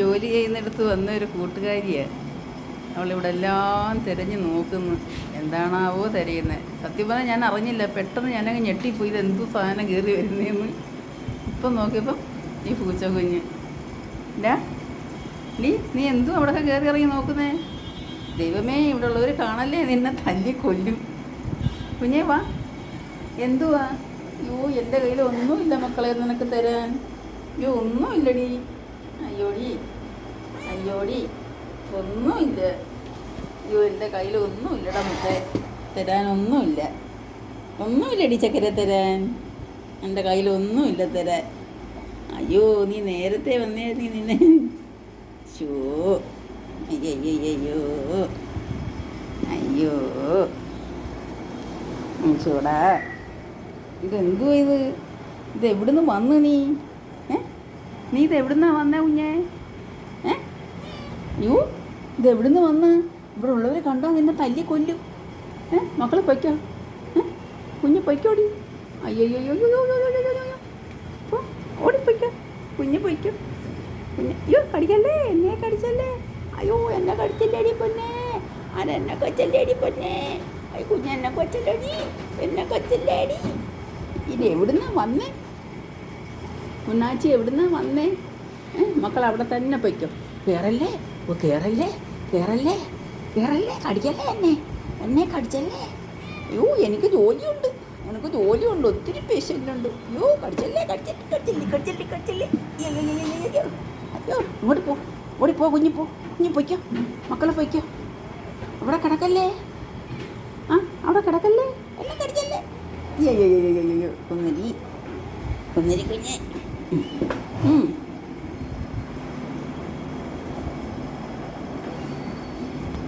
ജോലി ചെയ്യുന്നിടത്ത് വന്ന ഒരു കൂട്ടുകാരിയാണ്. അവളിവിടെ എല്ലാം തിരഞ്ഞു നോക്കുന്നു. എന്താണാവോ തിരയുന്നത്. സത്യം പറഞ്ഞാൽ ഞാൻ അറിഞ്ഞില്ല. പെട്ടെന്ന് ഞാനങ്ങ് ഞെട്ടിപ്പോയി, ഇതെന്തു സാധനം കയറി വരുന്നതെന്ന്. ഇപ്പം നോക്കിയപ്പം ഈ പൂച്ച കുഞ്ഞ്. ഇല്ല നീ എന്തും അവിടെയൊക്കെ കയറി ഇറങ്ങി നോക്കുന്നേ? ദൈവമേ, ഇവിടെ ഉള്ളവർ കാണല്ലേ, നിന്നെ തല്ലി കൊല്ലും. കുഞ്ഞേ വാ. എന്തുവാ? അയ്യോ, എൻ്റെ കയ്യിൽ ഒന്നുമില്ല മക്കളെ നിനക്ക് തരാൻ. അയ്യോ, ഒന്നുമില്ലടി. അയ്യോടി ഒന്നുമില്ല. അയ്യോ, എൻ്റെ കയ്യിൽ ഒന്നുമില്ലടാ മുത്തേ, ഒന്നുമില്ലടി ചക്കര തരാൻ. എൻ്റെ കയ്യിൽ ഒന്നുമില്ല തരാൻ. അയ്യോ, നീ നേരത്തെ വന്നേ, നീ നിന്നെ ഷോ. അയ്യോ ചൂടാ. ഇതെന്തുവാ ഇത് എവിടുന്ന് വന്ന് നീ ഇതെവിടുന്നാ വന്നേ കുഞ്ഞേ? അയ്യോ, ഇതെവിടുന്ന് വന്ന്? ഇവിടെ ഉള്ളവർ കണ്ടോ നിന്നെ തല്ലി കൊല്ലും. മക്കൾ പൊയ്ക്കോ, കുഞ്ഞ് പൊയ്ക്കോടി. അയ്യോ ഓടിപ്പൊയ്ക്കോ, കുഞ്ഞ് പൊയ്ക്കോ. അയ്യോ, കടിക്കല്ലേ, എന്നെ കടിച്ചല്ലേ. അയ്യോ, എന്നെ കടിച്ചില്ലേടി പൊന്നെ, അതെന്നെ കൊച്ചല്ലേടി പൊന്നെ. അയ്യോ കുഞ്ഞ്, എന്നെ കൊച്ചല്ലേടി. ഇത് എവിടുന്നാ വന്നേ? ഉണ്ണാച്ചി എവിടുന്നാ വന്നേ? മക്കൾ അവിടെ തന്നെ പൊയ്ക്കോ. കയറല്ലേ, കടിക്കല്ലേ, എന്നെ കടിച്ചല്ലേ. അയ്യോ, എനിക്ക് ജോലിയുണ്ട്, ഒത്തിരി പേഷ്യൻ്റ് ഉണ്ട്. അയ്യോ, കടിച്ചല്ലേ. അയ്യോ, ഇങ്ങോട്ട് ഓടിപ്പോ, കുഞ്ഞു പൊയ്ക്കോ, മക്കളെ പൊയ്ക്കോ. അവിടെ കിടക്കല്ലേ, അവിടെ കിടക്കല്ലേ, എന്നെ കടിച്ചല്ലേ. അയ്യോ, കുഞ്ഞേ.